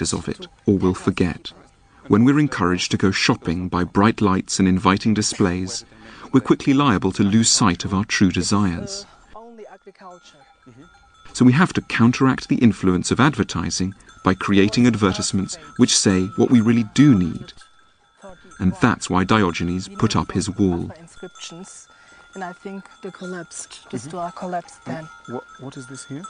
us of it, or will forget. When we're encouraged to go shopping by bright lights and inviting displays, we're quickly liable to lose sight of our true desires. So we have to counteract the influence of advertising by creating advertisements which say what we really do need. And that's why Diogenes put up his wall. And I think they collapsed. The store collapsed then. What is this here?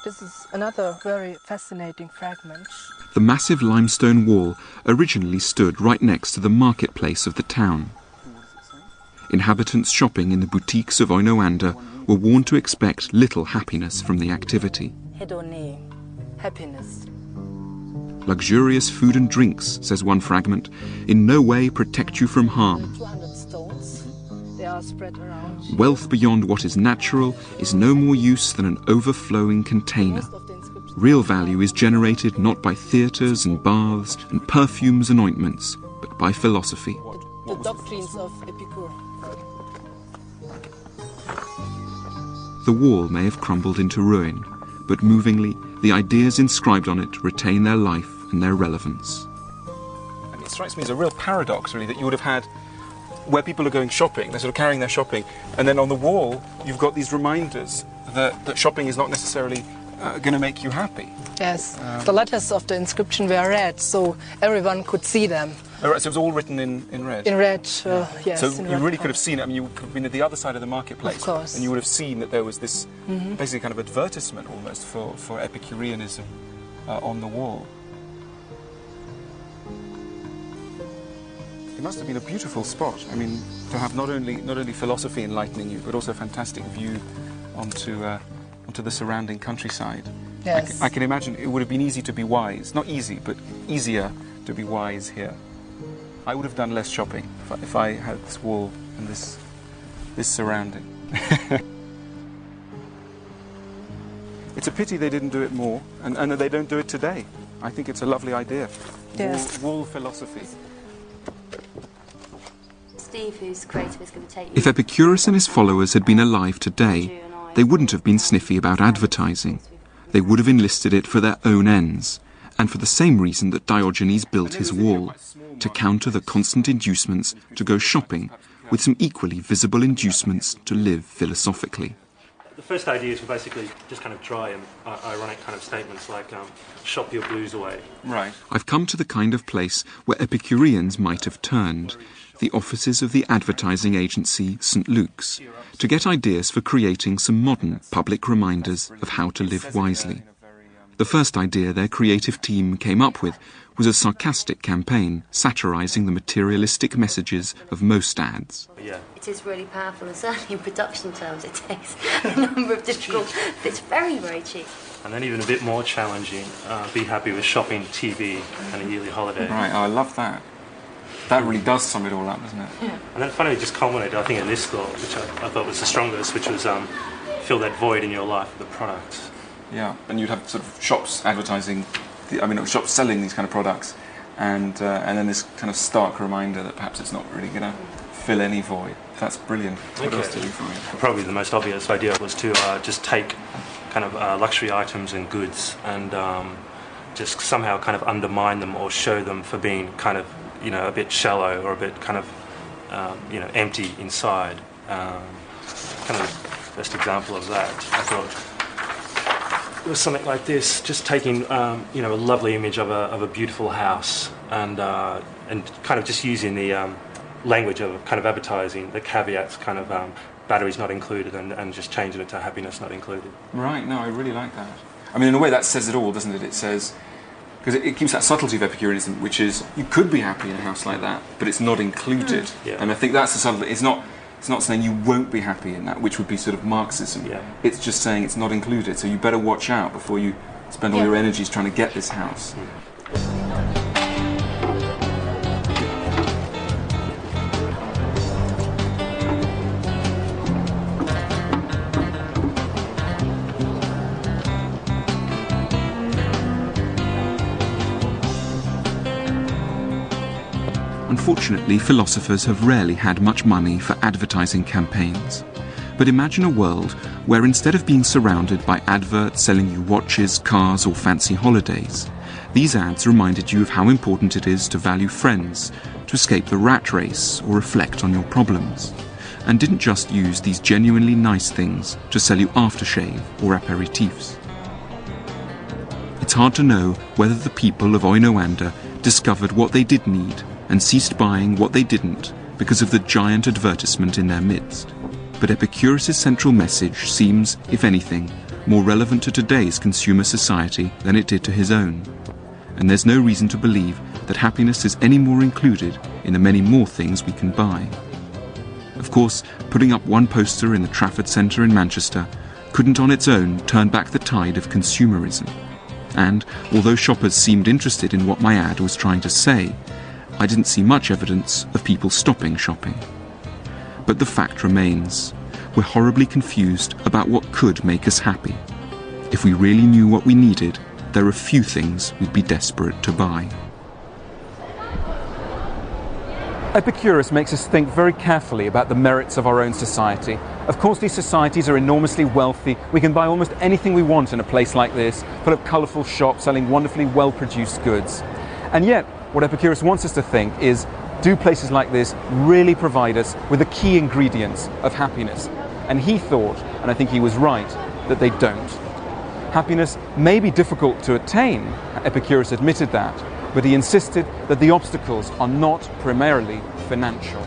This is another very fascinating fragment. The massive limestone wall originally stood right next to the marketplace of the town. Inhabitants shopping in the boutiques of Oinoanda were warned to expect little happiness from the activity. Hedone, happiness. Luxurious food and drinks, says one fragment, in no way protect you from harm. 200 stones. They are spread around. Wealth beyond what is natural is no more use than an overflowing container. Real value is generated not by theatres and baths and perfumes and ointments, but by philosophy. The doctrines of Epicuro. The wall may have crumbled into ruin, but movingly, the ideas inscribed on it retain their life and their relevance. I mean, it strikes me as a real paradox, really, that you would have had where people are going shopping, they're sort of carrying their shopping, and then on the wall you've got these reminders that shopping is not necessarily going to make you happy. Yes, the letters of the inscription were red, so everyone could see them. Oh, right, so it was all written in red? In red, yes. So in you red really could have seen it. I mean, you could have been at the other side of the marketplace. Of course. And you would have seen that there was this basically kind of advertisement almost for Epicureanism on the wall. It must have been a beautiful spot. I mean, to have not only philosophy enlightening you, but also a fantastic view onto the surrounding countryside. Yes. I can imagine it would have been easy to be wise. Not easy, but easier to be wise here. I would have done less shopping if I had this wall and this surrounding. It's a pity they didn't do it more, and that they don't do it today. I think it's a lovely idea. Yes. Wall philosophy. Steve, who's creative, is going to take you. If Epicurus and his followers had been alive today, they wouldn't have been sniffy about advertising. They would have enlisted it for their own ends, and for the same reason that Diogenes built his wall, to counter the constant inducements to go shopping, with some equally visible inducements to live philosophically. The first ideas were basically just kind of dry and ironic kind of statements like, shop your blues away. Right. I've come to the kind of place where Epicureans might have turned, the offices of the advertising agency St. Luke's, to get ideas for creating some modern public reminders of how to live wisely. The first idea their creative team came up with was a sarcastic campaign satirising the materialistic messages of most ads. Yeah. It is really powerful, and certainly in production terms it takes a number of difficult... It's very, very cheap. And then even a bit more challenging, be happy with shopping, TV and a yearly holiday. Right, I love that. That really does sum it all up, doesn't it? Yeah. And then finally it just culminated, I think, in this thought, which I thought was the strongest, which was fill that void in your life with the products. Yeah, and you'd have sort of shops advertising, shops selling these kind of products, and then this kind of stark reminder that perhaps it's not really going to fill any void. That's brilliant. What else did you find? Probably the most obvious idea was to just take kind of luxury items and goods and just somehow kind of undermine them or show them for being kind of, a bit shallow or a bit kind of, empty inside. Kind of the best example of that, I thought, it was something like this, just taking, a lovely image of a beautiful house and kind of just using the language of kind of advertising, the caveats, kind of batteries not included, and just changing it to happiness not included. Right, no, I really like that. I mean, in a way that says it all, doesn't it? It says, because it keeps that subtlety of Epicureanism, which is, you could be happy in a house like that, but it's not included. Yeah. And I think that's the subtlety. It's not saying you won't be happy in that, which would be sort of Marxism. Yeah. It's just saying it's not included, so you better watch out before you spend all your energies trying to get this house. Unfortunately, philosophers have rarely had much money for advertising campaigns. But imagine a world where instead of being surrounded by adverts selling you watches, cars or fancy holidays, These ads reminded you of how important it is to value friends, to escape the rat race or reflect on your problems, and didn't just use these genuinely nice things to sell you aftershave or aperitifs. It's hard to know whether the people of Oinoanda discovered what they did need and ceased buying what they didn't because of the giant advertisement in their midst. But Epicurus' central message seems, if anything, more relevant to today's consumer society than it did to his own. And there's no reason to believe that happiness is any more included in the many more things we can buy. Of course, putting up one poster in the Trafford Centre in Manchester couldn't on its own turn back the tide of consumerism. And although shoppers seemed interested in what my ad was trying to say, I didn't see much evidence of people stopping shopping. But the fact remains, we're horribly confused about what could make us happy. If we really knew what we needed, there are few things we'd be desperate to buy. Epicurus makes us think very carefully about the merits of our own society. Of course, these societies are enormously wealthy. We can buy almost anything we want in a place like this, full of colourful shops selling wonderfully well-produced goods. And yet, what Epicurus wants us to think is, do places like this really provide us with the key ingredients of happiness? And he thought, and I think he was right, that they don't. Happiness may be difficult to attain, Epicurus admitted that, but he insisted that the obstacles are not primarily financial.